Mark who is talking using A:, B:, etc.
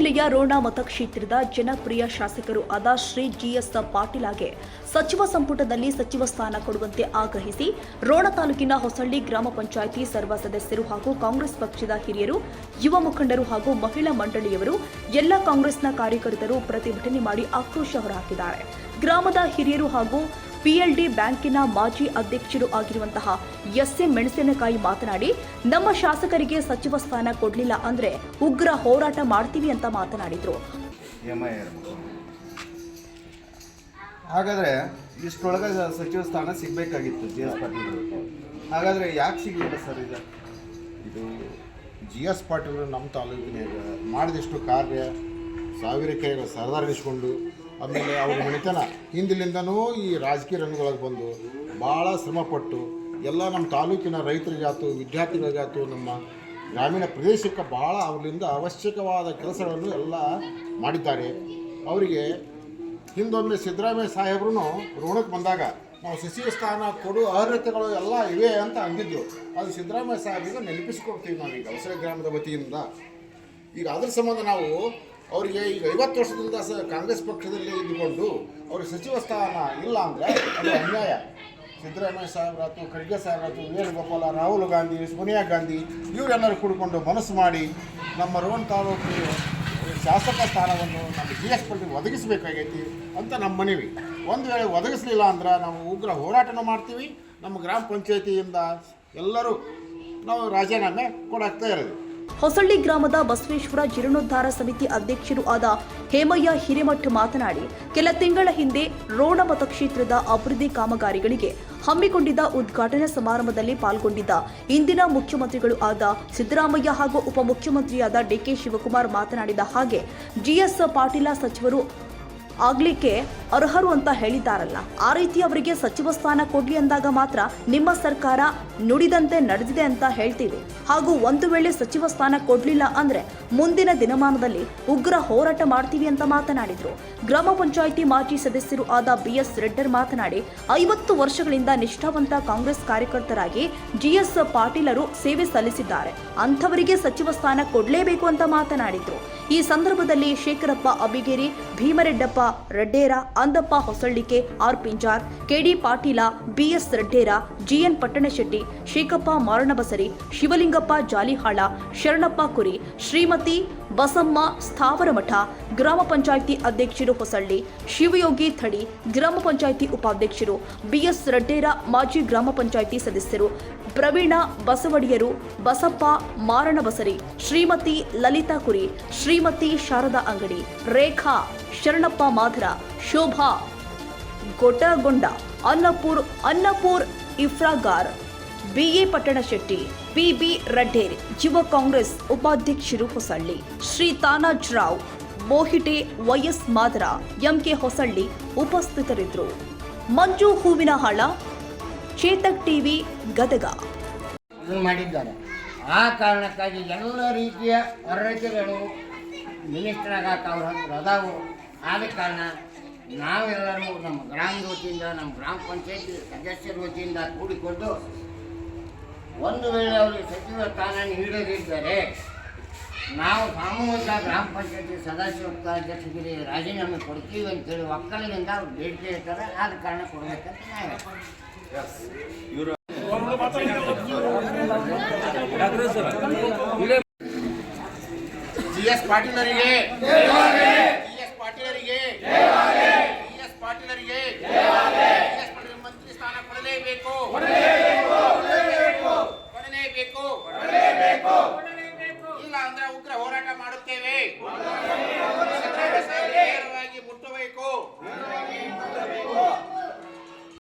A: ಜಿಲ್ಲೆಯ ರೋಣ ಮತಕ್ಷೇತ್ರದ ಜನಪ್ರಿಯ ಶಾಸಕರು ಆದ ಶ್ರೀ ಜಿಎಸ್ ಪಾಟೀಲ್ಗೆ ಸಚಿವ ಸಂಪುಟದಲ್ಲಿ ಸಚಿವ ಸ್ಥಾನ ಕೊಡುವಂತೆ ಆಗ್ರಹಿಸಿ ರೋಣ ತಾಲೂಕಿನ ಹೊಸಳ್ಳಿ ಗ್ರಾಮ ಪಂಚಾಯಿತಿ ಸರ್ವ ಸದಸ್ಯರು ಹಾಗೂ ಕಾಂಗ್ರೆಸ್ ಪಕ್ಷದ ಹಿರಿಯರು, ಯುವ ಮುಖಂಡರು ಹಾಗೂ ಮಹಿಳಾ ಮಂಡಳಿಯವರು ಎಲ್ಲ ಕಾಂಗ್ರೆಸ್ನ ಕಾರ್ಯಕರ್ತರು ಪ್ರತಿಭಟನೆ ಮಾಡಿ ಆಕ್ರೋಶ ಹೊರಹಾಕಿದ್ದಾರೆ. ಗ್ರಾಮದ ಹಿರಿಯರು ಹಾಗೂ ಪಿಎಲ್ಡಿ ಬ್ಯಾಂಕಿನ ಮಾಜಿ ಅಧ್ಯಕ್ಷರು ಆಗಿರುವಂತಹ ಎಸ್ಎಂ ಮೆಣಸಿನಕಾಯಿ ಮಾತನಾಡಿ, ನಮ್ಮ ಶಾಸಕರಿಗೆ ಸಚಿವ ಸ್ಥಾನ ಕೊಡಲಿಲ್ಲ ಅಂದ್ರೆ ಉಗ್ರ ಹೋರಾಟ ಮಾಡ್ತೀವಿ ಅಂತ ಮಾತನಾಡಿದ್ರು.
B: ಹಾಗಾದ್ರೆ ಇಷ್ಟೊಳಗೆ ಸಚಿವ ಸ್ಥಾನ ಸಿಗಬೇಕಾಗಿತ್ತು GS ಪಾಟೀಲ್. ಹಾಗಾದ್ರೆ ಯಾಕೆ ಸಿಗಲಿಲ್ಲ ಸರ್?
C: ಇದು GS ಪಾಟೀಲ್ ನಮ್ಮ ತಾಲೂಕಿನಾಗ ಮಾಡಿದಷ್ಟು ಕಾರ್ಯ ಸಾವಿರ ಕೆರೆಗಳು ಸರದಾರಿಸ್ಕೊಂಡು ಆಮೇಲೆ ಅವ್ರ ಮನೆತನ ಹಿಂದಿಲಿಂದನೂ ಈ ರಾಜಕೀಯ ರಂಗದೊಳಗೆ ಬಂದು ಭಾಳ ಶ್ರಮಪಟ್ಟು ಎಲ್ಲ ನಮ್ಮ ತಾಲೂಕಿನ ರೈತರಿಗಾಯ್ತು, ವಿದ್ಯಾರ್ಥಿಗಳಿಗಾಯ್ತು, ನಮ್ಮ ಗ್ರಾಮೀಣ ಪ್ರದೇಶಕ್ಕೆ ಭಾಳ ಅವರಿಂದ ಅವಶ್ಯಕವಾದ ಕೆಲಸಗಳನ್ನು ಎಲ್ಲ ಮಾಡಿದ್ದಾರೆ. ಅವರಿಗೆ ಹಿಂದೊಮ್ಮೆ ಸಿದ್ದರಾಮಯ್ಯ ಸಾಹೇಬ್ರು ಋಣಕ್ಕೆ ಬಂದಾಗ ನಾವು ಸಚಿವ ಸ್ಥಾನ ಕೊಡುವ ಅರ್ಹತೆಗಳು ಎಲ್ಲ ಇವೆ ಅಂತ ಅಂದಿದ್ದು. ಅದು ಸಿದ್ದರಾಮಯ್ಯ ಸಾಹೇಬ್ರಿಗೆ ನೆನಪಿಸ್ಕೊಡ್ತೀವಿ ನಾವೀಗ ಹೊಸಳ್ಳಿ ಗ್ರಾಮದ ವತಿಯಿಂದ. ಈಗ ಅದ್ರ ಸಂಬಂಧ ನಾವು ಅವರಿಗೆ ಈಗ 50 ವರ್ಷದಿಂದ ಕಾಂಗ್ರೆಸ್ ಪಕ್ಷದಲ್ಲಿ ಇದ್ದುಕೊಂಡು ಅವ್ರಿಗೆ ಸಚಿವ ಸ್ಥಾನ ಇಲ್ಲ ಅಂದರೆ ಅದು ಅನ್ಯಾಯ. ಸಿದ್ದರಾಮಯ್ಯ ಸಾಹೇಬ್ರಾಯ್ತು, ಖರ್ಗೆ ಸಾಹೇಬ್ರಾಯ್ತು, ವೇಣುಗೋಪಾಲ, ರಾಹುಲ್ ಗಾಂಧಿ, ಸೋನಿಯಾ ಗಾಂಧಿ ಇವರೆಲ್ಲರೂ ಕೂಡಿಕೊಂಡು ಮನಸ್ಸು ಮಾಡಿ ನಮ್ಮ ರೋಣ ತಾಲೂಕಿಗೆ ಶಾಸಕ ಸ್ಥಾನವನ್ನು ನಮ್ಮ GS ಪಾಟೀಲ್ ಒದಗಿಸಬೇಕಾಗೈತಿ ಅಂತ ನಮ್ಮ ಮನವಿ. ಒಂದು ವೇಳೆ ಒದಗಿಸಲಿಲ್ಲ ಅಂದ್ರೆ ನಾವು ಉಗ್ರ ಹೋರಾಟನ ಮಾಡ್ತೀವಿ. ನಮ್ಮ ಗ್ರಾಮ ಪಂಚಾಯಿತಿಯಿಂದ ಎಲ್ಲರೂ ನಾವು ರಾಜೀನಾಮೆ ಕೊಡಾಕ್ತಾ ಇರೋದು.
A: ಹೊಸಳ್ಳಿ ಗ್ರಾಮದ ಬಸವೇಶ್ವರ ಜೀರ್ಣೋದ್ಧಾರ ಸಮಿತಿ ಅಧ್ಯಕ್ಷರು ಆದ ಹೇಮಯ್ಯ ಹಿರೇಮಠ್ ಮಾತನಾಡಿ, ಕೆಲ ತಿಂಗಳ ಹಿಂದೆ ರೋಣ ಮತಕ್ಷೇತ್ರದ ಅಭಿವೃದ್ಧಿ ಕಾಮಗಾರಿಗಳಿಗೆ ಹಮ್ಮಿಕೊಂಡಿದ್ದ ಉದ್ಘಾಟನಾ ಸಮಾರಂಭದಲ್ಲಿ ಪಾಲ್ಗೊಂಡಿದ್ದ ಇಂದಿನ ಮುಖ್ಯಮಂತ್ರಿಗಳು ಆದ ಸಿದ್ದರಾಮಯ್ಯ ಹಾಗೂ ಉಪಮುಖ್ಯಮಂತ್ರಿಯಾದ DK ಶಿವಕುಮಾರ್ ಮಾತನಾಡಿದ ಹಾಗೆ GS ಪಾಟೀಲ ಸಚಿವರು ಆಗ್ಲಿಕ್ಕೆ ಅರ್ಹರು ಅಂತ ಹೇಳಿದ್ದಾರಲ್ಲ, ಆ ರೀತಿ ಅವರಿಗೆ ಸಚಿವ ಸ್ಥಾನ ಕೊಡ್ಲಿ ಅಂದಾಗ ಮಾತ್ರ ನಿಮ್ಮ ಸರ್ಕಾರ ನುಡಿದಂತೆ ನಡೆದಿದೆ ಅಂತ ಹೇಳ್ತೀವಿ. ಹಾಗೂ ಒಂದು ವೇಳೆ ಸಚಿವ ಸ್ಥಾನ ಕೊಡ್ಲಿಲ್ಲ ಅಂದ್ರೆ ಮುಂದಿನ ದಿನಮಾನದಲ್ಲಿ ಉಗ್ರ ಹೋರಾಟ ಮಾಡ್ತೀವಿ ಅಂತ ಮಾತನಾಡಿದ್ರು. ಗ್ರಾಮ ಪಂಚಾಯಿತಿ ಮಾಜಿ ಸದಸ್ಯರು ಆದ BS ರೆಡ್ಡರ್ ಮಾತನಾಡಿ, 50 ವರ್ಷಗಳಿಂದ ನಿಷ್ಠಾವಂತ ಕಾಂಗ್ರೆಸ್ ಕಾರ್ಯಕರ್ತರಾಗಿ GS ಪಾಟೀಲರು ಸೇವೆ ಸಲ್ಲಿಸಿದ್ದಾರೆ. ಅಂಥವರಿಗೆ ಸಚಿವ ಸ್ಥಾನ ಕೊಡಲೇಬೇಕು ಅಂತ ಮಾತನಾಡಿದ್ರು. ಈ ಸಂದರ್ಭದಲ್ಲಿ Shekharappa Abigeri, Bheemareddappa Raddera, Andappa Hosallike, R Pinjar, KD Patil, BS Reddera, GN Pattanashetti, Shekhappa Maranabasari, Shivalingappa Jalihal, Sharanappa Kuri, Shrimati Basamma ಸ್ಥಾವರಮಠ, ಗ್ರಾಮ ಪಂಚಾಯಿತಿ ಅಧ್ಯಕ್ಷರು ಹೊಸಳ್ಳಿ, ಶಿವಯೋಗಿ ಥಡಿ, ಗ್ರಾಮ ಪಂಚಾಯಿತಿ ಉಪಾಧ್ಯಕ್ಷರು, BS ರೆಡ್ಡೇರ, ಮಾಜಿ ಗ್ರಾಮ ಪಂಚಾಯಿತಿ ಸದಸ್ಯರು ಪ್ರವೀಣ ಬಸವಡಿಯರು, ಬಸಪ್ಪ ಮಾರಣಬಸರಿ, ಶ್ರೀಮತಿ ಲಲಿತಾ ಕುರಿ, ಶ್ರೀಮತಿ ಶಾರದಾ ಅಂಗಡಿ, ರೇಖಾ, ಶರಣಪ್ಪ ಮಾಧರ, ಶೋಭಾ ಗೊಟಗೊಂಡ, ಅನ್ನಪೂರ್ ಇಫ್ರಾಗಾರ್, BA ಪಟ್ಟಣಶೆಟ್ಟಿ, PB ರಡ್ಡೇರ್, ಯುವ ಕಾಂಗ್ರೆಸ್ ಉಪಾಧ್ಯಕ್ಷರು ಹೊಸಳ್ಳಿ, ಶ್ರೀ ತಾನಾಜ್ ರಾವ್, ಬೋಹಿಟೆ, YS ಮಾದರ, MK ಹೊಸಳ್ಳಿ ಉಪಸ್ಥಿತರಿದ್ದರು. ಮಂಜು ಹೂವಿನಹಾಳ, ಚೇತಕ್ TV, ಗದಗ.
D: ಮಾಡಿದ್ದಾರೆ. ಆ ಕಾರಣಕ್ಕಾಗಿ ಎಲ್ಲ ರೀತಿಯ ಅರ್ಹತೆಗಳು ಮಿನಿಸ್ಟರ್ ಆಗಕ್ಕೆ ಅವ್ರ ಹತ್ರ ಅದಾವು. ಆದ ಕಾರಣ ನಾವೆಲ್ಲರೂ ನಮ್ಮ ಗ್ರಾಮದ ವತಿಯಿಂದ, ನಮ್ಮ ಗ್ರಾಮ ಪಂಚಾಯತಿ ಸದಸ್ಯರ ವತಿಯಿಂದ ಕೂಡಿಕೊಂಡು ಒಂದು ವೇಳೆ ಅವರಿಗೆ ಸಚಿವ ಸ್ಥಾನ ನೀಡದಿದ್ದರೆ ನಾವು ಸಾಮೂಹಿಕ ಗ್ರಾಮ ಪಂಚಾಯತಿ ಸದಸ್ಯರಿಗೆ ರಾಜೀನಾಮೆ ಕೊಡ್ತೀವಿ ಅಂತೇಳಿ ಒಕ್ಕಲಿನಿಂದ ಅವ್ರು ಬೇಡಿಕೆ ಇರ್ತಾರೆ. ಆದ ಕಾರಣ ಕೊಡಬೇಕಂತ GS ಪಾಟೀಲರಿಗೆ ಮಂತ್ರಿ ಸ್ಥಾನ ಕೊಡಲೇಬೇಕು. ಇಲ್ಲ ಅಂದ್ರೆ ಉಗ್ರ ಹೋರಾಟ ಮಾಡುತ್ತೇವೆ.